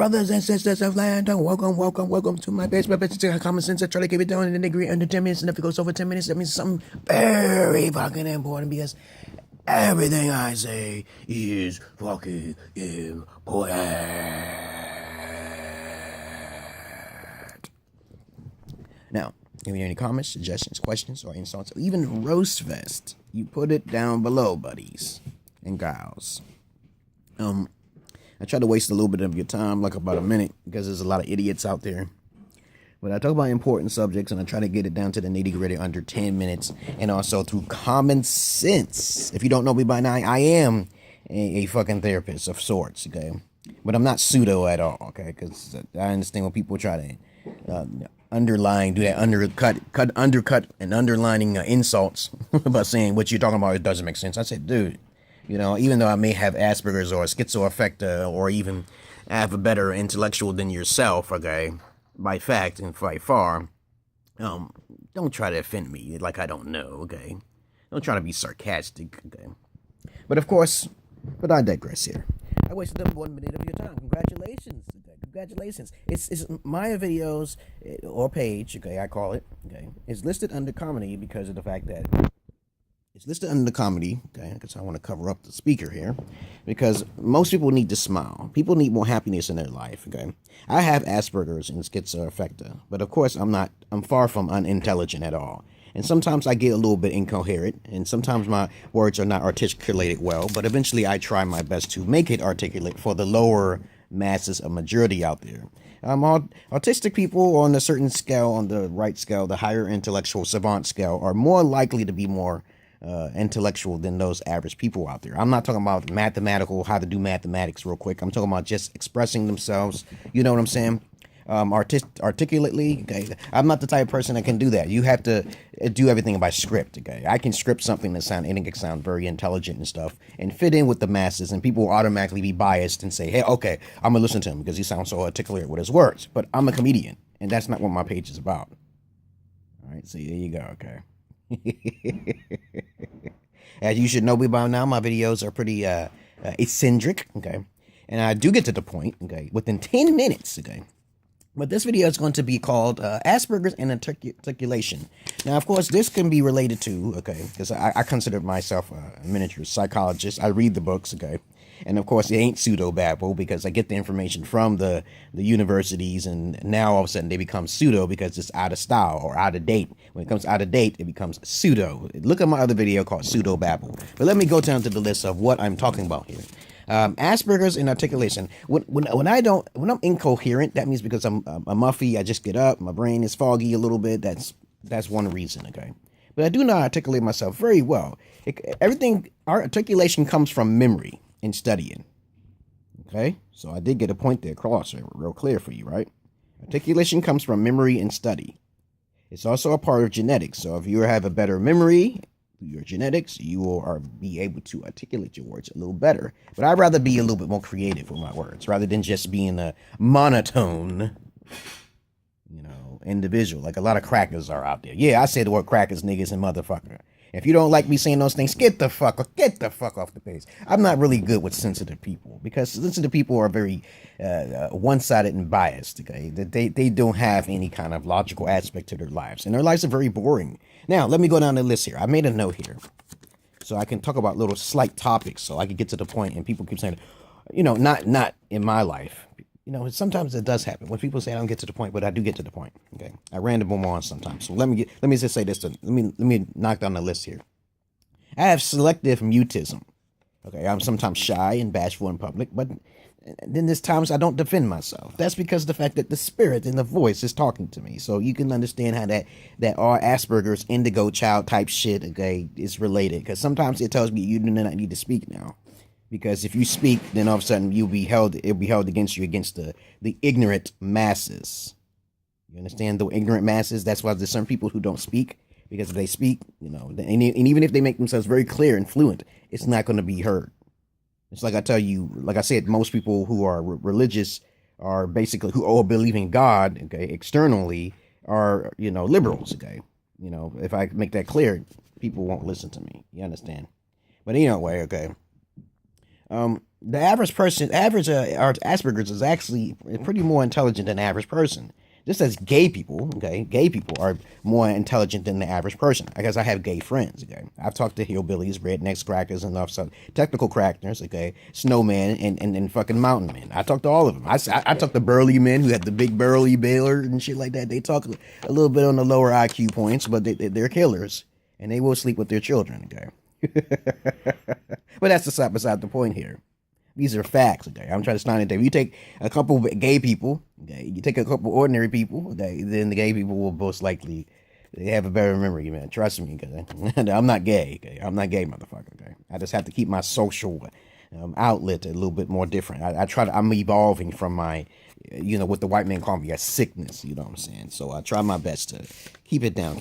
brothers and sisters of land, welcome to my basement. Common sense. I try to keep it down in the degree under 10 minutes, and if it goes over 10 minutes, that means something very fucking important, because everything I say is fucking important. Now, if you have any comments, suggestions, questions, or insults, or even roast fest, you put it down below, buddies and gals. I try to waste a little bit of your time, like about a minute, because there's a lot of idiots out there. But I talk about important subjects, and I try to get it down to the nitty-gritty under 10 minutes, and also through common sense. If you don't know me by now, I am a fucking therapist of sorts, okay? But I'm not pseudo at all, okay? Because I understand when people try to underline, do that undercut and underlining insults about saying what you're talking about, it doesn't make sense. I said, dude, you know, even though I may have Asperger's or schizoaffective, or even have a better intellectual than yourself, okay, by fact and by far, don't try to offend me like I don't know, okay? Don't try to be sarcastic, okay? But of course, I digress here. I wasted up 1 minute of your time. Congratulations. Congratulations. It's my videos or page, okay, I call it, okay, is listed under comedy because of the fact that it's listed under comedy, okay, because I want to cover up the speaker here, because most people need to smile. People need more happiness in their life, okay? I have Asperger's and schizoaffective, but of course I'm far from unintelligent at all. And sometimes I get a little bit incoherent, and sometimes my words are not articulated well, but eventually I try my best to make it articulate for the lower masses, a majority out there. Autistic people on a certain scale, on the right scale, the higher intellectual savant scale, are more likely to be more intellectual than those average people out there. I'm not talking about mathematical, how to do mathematics real quick. I'm talking about just expressing themselves. You know what I'm saying? Articulately, okay? I'm not the type of person that can do that. You have to do everything by script, okay? I can script something that sound very intelligent and stuff and fit in with the masses, and people will automatically be biased and say, hey, okay, I'm gonna listen to him because he sounds so articulate with his words. But I'm a comedian, and that's not what my page is about. All right, so there you go, okay? As you should know by now, my videos are pretty eccentric, okay? And I do get to the point, okay, within 10 minutes, okay? But this video is going to be called Aspergers and Articulation. Now, of course, this can be related to, okay, because I consider myself a miniature psychologist. I read the books, okay? And, of course, it ain't pseudo-babble because I get the information from the universities, and now all of a sudden they become pseudo because it's out of style or out of date. When it comes out of date, it becomes pseudo. Look at my other video called Pseudo-babble. But let me go down to the list of what I'm talking about here. Asperger's and articulation. When I'm incoherent, that means because I'm muffy. I just get up, my brain is foggy a little bit. That's one reason, okay. But I do not articulate myself very well. Our articulation comes from memory and studying. Okay, so I did get a point there across, real clear for you, right? Articulation comes from memory and study. It's also a part of genetics. So if you have a better memory, your genetics, you will be able to articulate your words a little better. But I'd rather be a little bit more creative with my words rather than just being a monotone, individual like a lot of crackers are out there. Yeah, I say the word crackers, niggas, and motherfucker. If you don't like me saying those things, get the fuck off the page. I'm not really good with sensitive people because sensitive people are very one-sided and biased, okay? They don't have any kind of logical aspect to their lives, and their lives are very boring. Now, let me go down the list here. I made a note here so I can talk about little slight topics so I can get to the point, and people keep saying, not in my life. Sometimes it does happen when people say I don't get to the point, but I do get to the point. Okay, I random on sometimes. So let me just say this. Let me knock down the list here. I have selective mutism. Okay, I'm sometimes shy and bashful in public, but then there's times I don't defend myself. That's because of the fact that the spirit and the voice is talking to me. So you can understand how that all Asperger's Indigo child type shit, okay, is related. Because sometimes it tells me you do not need to speak now. Because if you speak, then all of a sudden it'll be held against you, against the ignorant masses. You understand? The ignorant masses, that's why there's some people who don't speak, because if they speak, and even if they make themselves very clear and fluent, it's not going to be heard. It's like I said, most people who are religious are basically, who all believe in God, okay, externally, are, liberals, okay. If I make that clear, people won't listen to me. You understand? But anyway, okay. the average person, Asperger's is actually pretty more intelligent than the average person. Just as gay people, okay, gay people are more intelligent than the average person. I guess I have gay friends, okay. I've talked to hillbillies, rednecks, crackers, and stuff, so technical crackers, okay, snowman, and fucking mountain men. I talk to all of them. I talk to burly men who have the big burly baler and shit like that. They talk a little bit on the lower IQ points, but they're killers, and they will sleep with their children, okay. But that's beside the point here. These are facts, okay? I'm trying to stand it there. You take a couple of gay people, okay? You take a couple ordinary people, okay? Then the gay people will most likely they have a better memory, man. Trust me, because I'm not gay, okay? I'm not gay, motherfucker, okay? I just have to keep my social outlet a little bit more different. I'm evolving from my, what the white man call me, a sickness, you know what I'm saying? So I try my best to keep it down.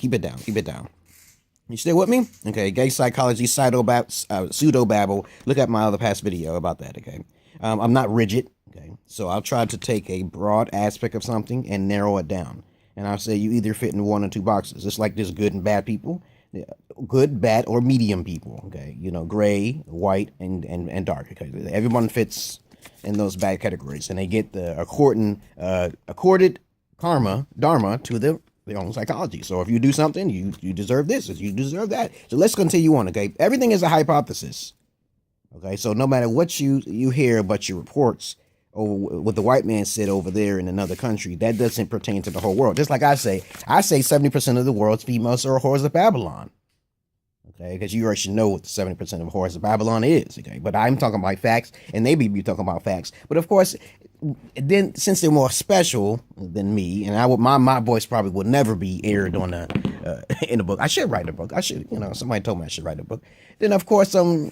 You still with me? Okay, gay psychology, pseudo-babble. Look at my other past video about that, okay? I'm not rigid, okay? So I'll try to take a broad aspect of something and narrow it down. And I'll say you either fit in one or two boxes. It's like there's good and bad people. Good, bad, or medium people, okay? Gray, white, and dark, okay? Everyone fits in those bad categories. And they get the accorded karma, dharma, to their own psychology. So if you do something, you deserve this, you deserve that. So let's continue on, okay? Everything is a hypothesis, okay? So no matter what you hear about your reports or what the white man said over there in another country, that doesn't pertain to the whole world. Just like I say 70% of the world's females are whores of Babylon, okay? Because you already should know what the 70% of whores of Babylon is, okay? But I'm talking about facts, and they be talking about facts. But of course, then since they're more special than me, and my voice probably would never be aired on in a book. I should write a book. I should, somebody told me I should write a book. Then of course, I'm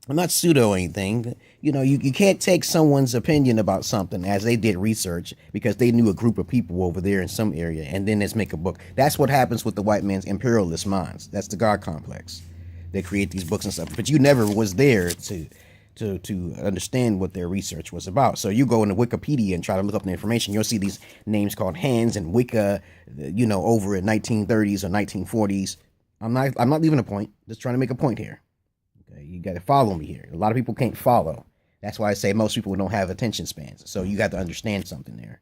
not pseudo anything. You can't take someone's opinion about something as they did research because they knew a group of people over there in some area, and then let's make a book. That's what happens with the white man's imperialist minds. That's the God complex. They create these books and stuff, but you never was there to understand what their research was about. So you go into Wikipedia and try to look up the information. You'll see these names called Hands and Wicca, over in 1930s or 1940s. I'm not leaving a point. Just trying to make a point here. Okay, you got to follow me here. A lot of people can't follow. That's why I say most people don't have attention spans. So you got to understand something there.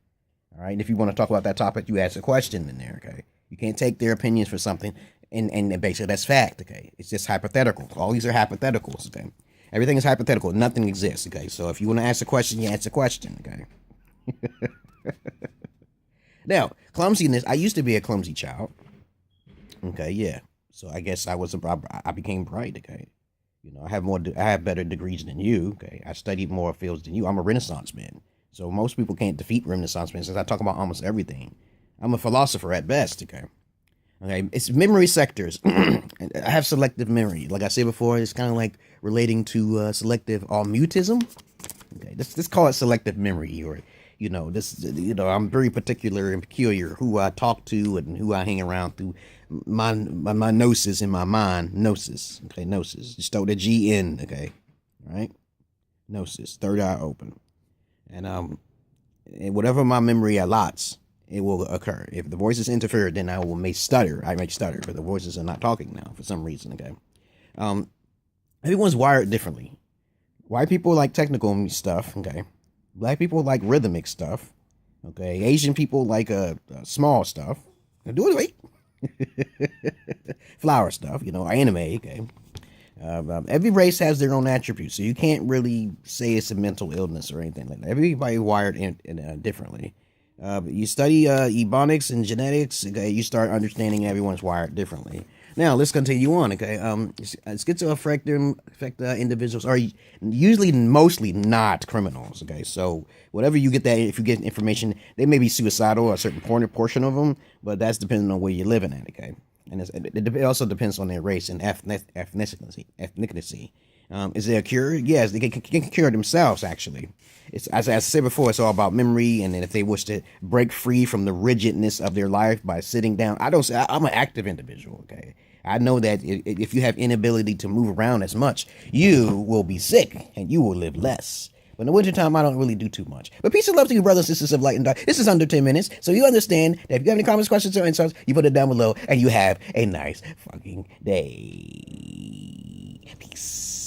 All right. And if you want to talk about that topic, you ask a question in there. Okay. You can't take their opinions for something and basically that's fact. Okay. It's just hypothetical. All these are hypotheticals. Okay. Everything is hypothetical. Nothing exists, okay? So if you want to ask a question, you ask a question, okay? Now, clumsiness. I used to be a clumsy child. Okay, yeah. So I guess I became bright, okay? I have better degrees than you, okay? I studied more fields than you. I'm a Renaissance man. So most people can't defeat Renaissance men since I talk about almost everything. I'm a philosopher at best, okay? Okay, it's memory sectors. I have selective memory. Like I said before, it's kind of like relating to selective mutism. Okay, let's call it selective memory, or I'm very particular and peculiar who I talk to and who I hang around through my gnosis in my mind. Gnosis, okay, gnosis. Just throw the G in, okay, all right. Gnosis, third eye open, and whatever my memory allots, it will occur. If the voices interfere, then I may stutter. But the voices are not talking now for some reason, okay? Everyone's wired differently. White people like technical stuff, okay? Black people like rhythmic stuff, okay? Asian people like small stuff. Do it, wait. Flower stuff, anime, okay? Every race has their own attributes, so you can't really say it's a mental illness or anything like that. Everybody wired differently. You study ebonics and genetics, okay, you start understanding everyone's wired differently. Now, let's continue on, okay? Schizoaffected individuals are usually mostly not criminals, okay? So whatever you get if you get information, they may be suicidal, a certain portion of them, but that's depending on where you're living at, okay? And it also depends on their race and ethnicity. Is there a cure? Yes, they can cure themselves, actually. It's, as I said before, it's all about memory, and then if they wish to break free from the rigidness of their life by sitting down. I'm an active individual, okay? I know that if you have inability to move around as much, you will be sick, and you will live less. But in the wintertime, I don't really do too much. But peace and love to you, brothers and sisters of light and dark. This is under 10 minutes, so you understand that if you have any comments, questions, or insults, you put it down below, and you have a nice fucking day. Peace.